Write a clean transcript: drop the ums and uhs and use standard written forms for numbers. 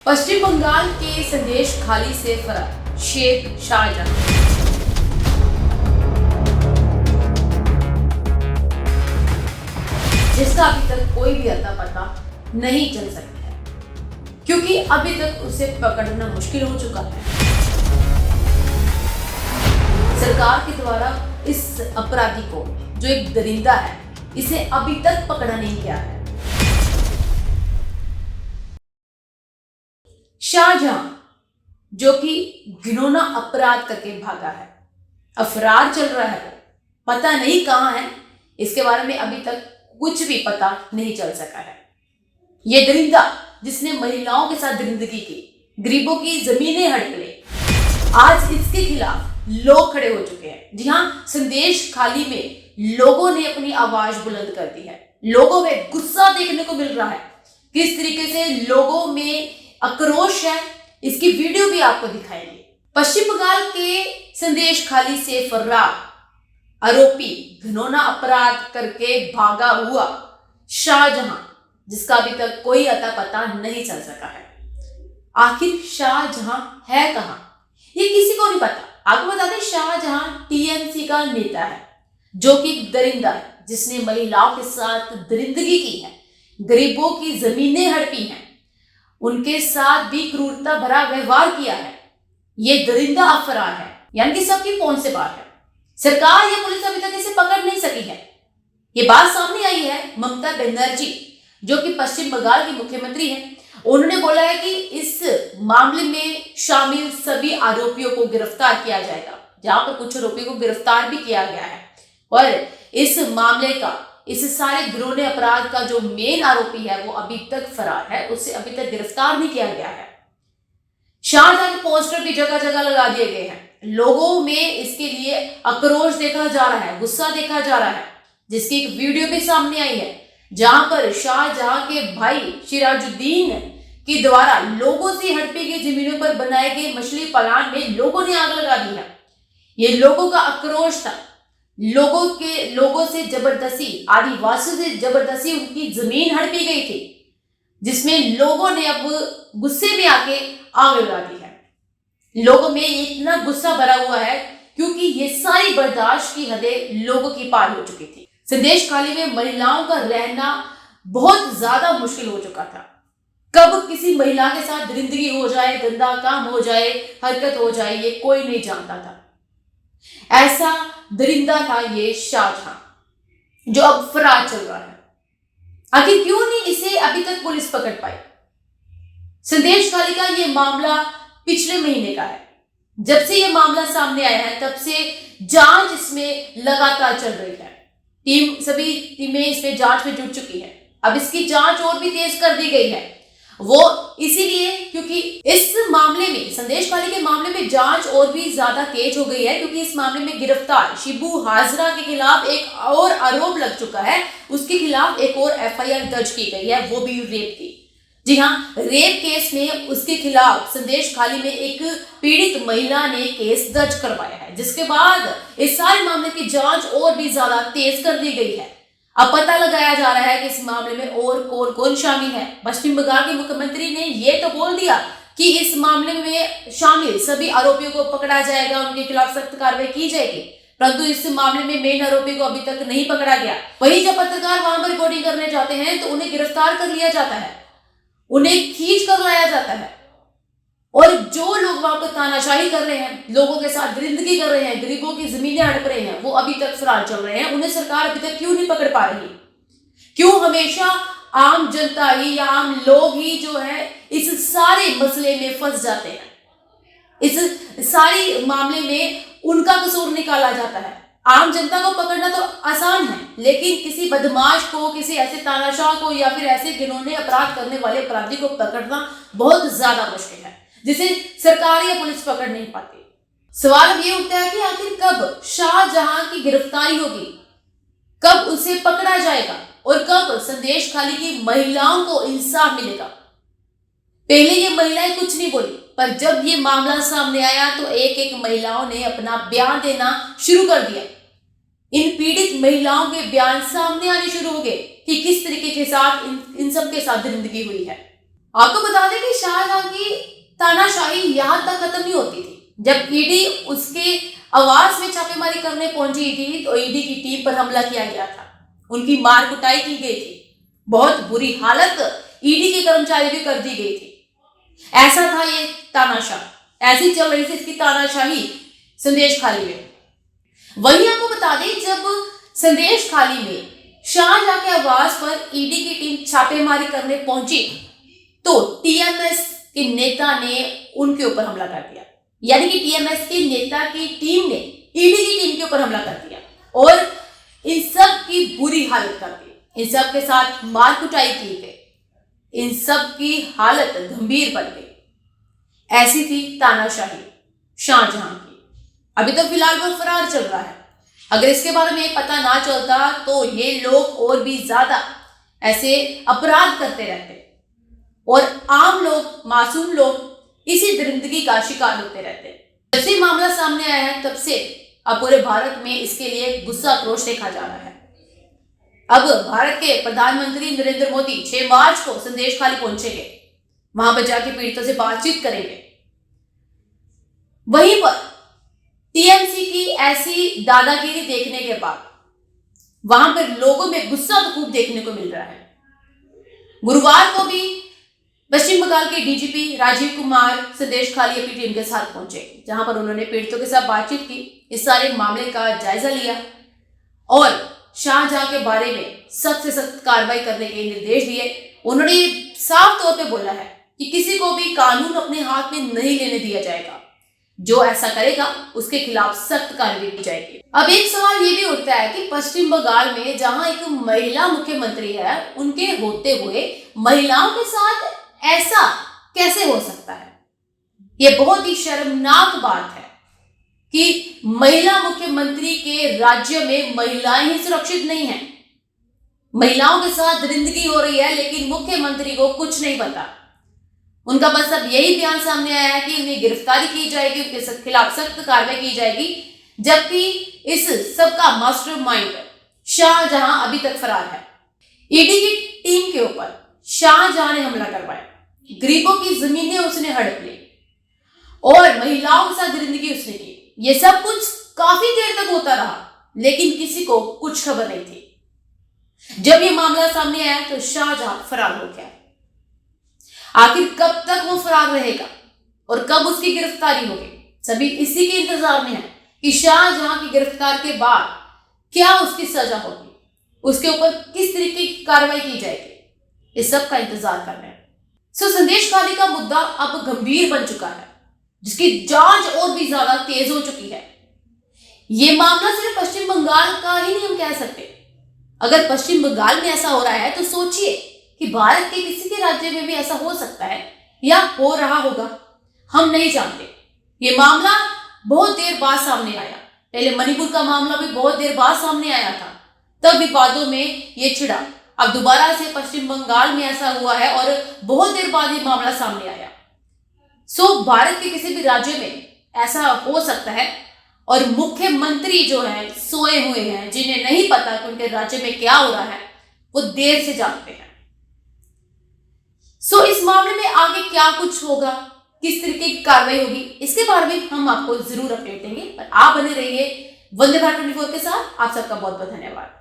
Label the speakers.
Speaker 1: पश्चिम बंगाल के संदेश खाली से फरार शेख शाहजहां। जिसका अभी तक कोई भी अता पता नहीं चल सका है, क्योंकि अभी तक उसे पकड़ना मुश्किल हो चुका है। सरकार के द्वारा इस अपराधी को, जो एक दरिंदा है, इसे अभी तक पकड़ा नहीं गया है। शाहजहां, जो कि घिनौना अपराध करके भागा है, अब फरार चल रहा है, पता नहीं कहां है, इसके बारे में अभी तक कुछ भी पता नहीं चल सका है। ये दरिंदा जिसने महिलाओं के साथ दरिंदगी की, गरीबों की जमीनें हड़प ले, आज इसके खिलाफ लोग खड़े हो चुके हैं। जी हां, संदेश खाली में लोगों ने अपनी आवाज बुलंद कर दी है। लोगों में गुस्सा देखने को मिल रहा है, किस तरीके से लोगों में आक्रोश है, इसकी वीडियो भी आपको दिखाएंगे। पश्चिम बंगाल के संदेश खाली से फरार आरोपी, घिनौना अपराध करके भागा हुआ शाहजहां, जिसका अभी तक कोई अता पता नहीं चल सका है। आखिर शाहजहां है कहां, ये किसी को नहीं पता। आपको बता दें, शाहजहां टीएमसी का नेता है, जो कि दरिंदा है, जिसने महिलाओं के साथ दरिंदगी की है, गरीबों की जमीनें हड़पी हैं, उनके साथ भी क्रूरता भरा व्यवहार किया है। ये दरिंदा अब फरार है, यानी कि सबकी पहुंच से बाहर है। सरकार या पुलिस अभी तक इसे पकड़ नहीं सकी है। ये बात सामने आई है ममता बनर्जी, जो कि पश्चिम बंगाल की मुख्यमंत्री है। उन्होंने बोला है कि इस मामले में शामिल सभी आरोपियों को गिरफ्तार किया जाएगा, जहां पर कुछ आरोपियों को गिरफ्तार भी किया गया है। और इस मामले का, इस सारे घिनौने अपराध का जो मेन आरोपी है, वो अभी तक फरार है, उसे अभी तक गिरफ्तार नहीं किया गया है। शाहजहां के पोस्टर भी जगह जगह लगा दिए गए हैं। लोगों में इसके लिए आक्रोश देखा जा रहा है, गुस्सा देखा जा रहा है, जिसकी एक वीडियो भी सामने आई है, जहां पर शाहजहां के भाई सिराजुद्दीन के द्वारा लोगों से हड़पी गई जमीनों पर बनाए गए मछली पलान में लोगों ने आग लगा दी है। ये लोगों का आक्रोश था। लोगों से जबरदस्ती, आदिवासियों से जबरदस्ती उनकी जमीन हड़पी गई थी, जिसमें लोगों ने अब गुस्से में आके आग लगा दी है। लोगों में इतना गुस्सा भरा हुआ है, क्योंकि ये सारी बर्दाश्त की हदें लोगों की पार हो चुकी थी। संदेश खाली में महिलाओं का रहना बहुत ज्यादा मुश्किल हो चुका था। कब किसी महिला के साथ दरिंदगी हो जाए, गंदा काम हो जाए, हरकत हो जाए, ये कोई नहीं जानता था। ऐसा दरिंदा था ये शाहजहां, जो अब फरार चल रहा है। आखिर क्यों नहीं इसे अभी तक पुलिस पकड़ पाई? संदेश खाली का ये मामला पिछले महीने का है। जब से ये मामला सामने आया है, तब से जांच इसमें लगातार चल रही है। सभी टीमें इसमें जांच में जुट चुकी है। अब इसकी जांच और भी तेज कर दी गई है, वो इसीलिए क्योंकि इस मामले में, संदेश खाली के मामले में जांच और भी ज्यादा तेज हो गई है, क्योंकि इस मामले में गिरफ्तार शिबू हाजरा के खिलाफ एक और आरोप लग चुका है। उसके खिलाफ एक और एफआईआर दर्ज की गई है, वो भी रेप की। जी हाँ, रेप केस में उसके खिलाफ संदेश खाली में एक पीड़ित महिला ने केस दर्ज करवाया है, जिसके बाद इस सारे मामले की जांच और भी ज्यादा तेज कर दी गई है। अब पता लगाया जा रहा है कि इस मामले में और कौन कौन शामिल है। पश्चिम बंगाल के मुख्यमंत्री ने यह तो बोल दिया कि इस मामले में शामिल सभी आरोपियों को पकड़ा जाएगा, उनके खिलाफ सख्त कार्रवाई की जाएगी, परंतु इस मामले में मेन आरोपी को अभी तक नहीं पकड़ा गया। वहीं जब पत्रकार वहां पर रिपोर्टिंग करने जाते हैं, तो उन्हें गिरफ्तार कर लिया जाता है, उन्हें खींच कर लाया जाता है। और जो लोग वहां पर तानाशाही कर रहे हैं, लोगों के साथ दरिंदगी कर रहे हैं, गरीबों की जमीनें हड़प रहे हैं, वो अभी तक फरार चल रहे हैं। उन्हें सरकार अभी तक क्यों नहीं पकड़ पा रही? क्यों हमेशा आम जनता ही या आम लोग ही जो है इस सारे मसले में फंस जाते हैं? इस सारी मामले में उनका कसूर निकाला जाता है। आम जनता को पकड़ना तो आसान है, लेकिन किसी बदमाश को, किसी ऐसे तानाशाह को या फिर ऐसे घिनौने अपराध करने वाले अपराधी को पकड़ना बहुत ज्यादा मुश्किल है, जिसे सरकार या पुलिस पकड़ नहीं पाती। सवाल अब ये उठता है कि आखिर कब शाहजहां की गिरफ्तारी होगी, कब उसे पकड़ा जाएगा और कब संदेश खाली की महिलाओं को इंसाफ मिलेगा? पहले ये महिलाएं कुछ नहीं बोली, पर जब ये मामला सामने आया तो एक एक महिलाओं ने अपना बयान देना शुरू कर दिया। इन पीड़ित महिलाओं के बयान सामने आने शुरू हो गए कि किस तरीके के साथ इन सब के साथ दरिंदगी हुई है। आपको बता दें कि शाहजहां की तानाशाही यहां तक खत्म नहीं होती थी। जब ईडी उसके आवास में छापेमारी करने पहुंची थी तो ईडी की टीम पर हमला किया गया था, उनकी मार कुटाई की गई थी, बहुत बुरी हालत ईडी के कर्मचारियों की कर दी गई थी। ऐसा था ये तानाशाह, ऐसी चल रही थी इसकी तानाशाही संदेश खाली में। वहीं आपको बता दें, जब संदेश खाली में शाहजहां के आवास पर ईडी की टीम छापेमारी करने पहुंची तो टीएमएस के नेता ने उनके ऊपर हमला कर दिया। यानी कि टीएमएस के नेता की टीम ने ईडी की टीम के ऊपर हमला कर दिया और इन सब की बुरी हालत कर दी। इन सब के साथ मार कुटाई की गई, इन सब की हालत गंभीर बन गई। ऐसी थी तानाशाही शाहजहां की। अभी तो फिलहाल वो फरार चल रहा है। अगर इसके बारे में पता ना चलता तो ये लोग और भी ज्यादा ऐसे अपराध करते रहते और आम लोग, मासूम लोग इसी दरिंदगी का शिकार होते रहते। जब से मामला सामने आया है तब से अब पूरे भारत में इसके लिए गुस्सा आक्रोश देखा जा रहा है। अब भारत के प्रधानमंत्री नरेंद्र मोदी 6 मार्च को संदेश खाली पहुंचेंगे, वहां पर जाके पीड़ितों से बातचीत करेंगे। वहीं पर टीएमसी की ऐसी दादागिरी देखने के बाद वहां पर लोगों में गुस्सा तो खूब देखने को मिल रहा है। गुरुवार को भी पश्चिम बंगाल के डीजीपी राजीव कुमार संदेश खाली अपनी टीम के साथ पहुंचे, जहां पर उन्होंने पीड़ितों के साथ बातचीत की, इस सारे मामले का जायजा लिया और शाहजहां के बारे में सख्त से सख्त कार्रवाई करने के निर्देश दिए। उन्होंने साफ तौर पे बोला है कि किसी को भी कानून अपने हाथ में नहीं लेने दिया जाएगा, जो ऐसा करेगा उसके खिलाफ सख्त कार्रवाई की जाएगी। अब एक सवाल ये भी उठता है कि पश्चिम बंगाल में जहां एक महिला मुख्यमंत्री है, उनके होते हुए महिलाओं के साथ ऐसा कैसे हो सकता है? ये बहुत ही शर्मनाक बात है कि महिला मुख्यमंत्री के राज्य में महिलाएं ही सुरक्षित नहीं हैं। महिलाओं के साथ दरिंदगी हो रही है, लेकिन मुख्यमंत्री को कुछ नहीं पता। उनका बस अब यही बयान सामने आया है कि उन्हें गिरफ्तारी की जाएगी, उनके खिलाफ सख्त कार्रवाई की जाएगी, जबकि इस सबका मास्टरमाइंड शाहजहां अभी तक फरार है। ईडी की टीम के ऊपर शाहजहां ने हमला करवाया, गरीबों की जमीनें उसने हड़प ली और महिलाओं के साथ दरिंदगी उसने की। ये सब कुछ काफी देर तक होता रहा, लेकिन किसी को कुछ खबर नहीं थी। जब ये मामला सामने आया तो शाहजहां फरार हो गया। आखिर कब तक वो फरार रहेगा और कब उसकी गिरफ्तारी होगी? सभी इसी के इंतजार में है कि शाहजहां की गिरफ्तार के बाद क्या उसकी सजा होगी, उसके ऊपर किस तरीके की कार्रवाई की जाएगी, इस सब का इंतजार कर रहे हैं। संदेश खाली का मुद्दा अब गंभीर बन चुका है, जिसकी जांच और भी ज्यादा तेज हो चुकी है। ये मामला सिर्फ पश्चिम बंगाल का ही नहीं हम कह सकते। अगर पश्चिम बंगाल में ऐसा हो रहा है तो सोचिए कि भारत के किसी के राज्य में भी ऐसा हो सकता है या हो रहा होगा, हम नहीं जानते। ये मामला बहुत देर बाद सामने आया। पहले मणिपुर का मामला भी बहुत देर बाद सामने आया था, तब विवादों में ये छिड़ा। अब दोबारा से पश्चिम बंगाल में ऐसा हुआ है और बहुत देर बाद ये मामला सामने आया। भारत के किसी भी राज्य में ऐसा हो सकता है और मुख्यमंत्री जो है सोए हुए हैं, जिन्हें नहीं पता कि उनके राज्य में क्या हो रहा है, वो देर से जानते हैं। इस मामले में आगे क्या कुछ होगा, किस तरीके की कार्रवाई होगी, इसके बारे में हम आपको जरूर अपडेट देंगे। पर आप बने रहिए वंदे भारत 24 के साथ। आप सबका बहुत बहुत धन्यवाद।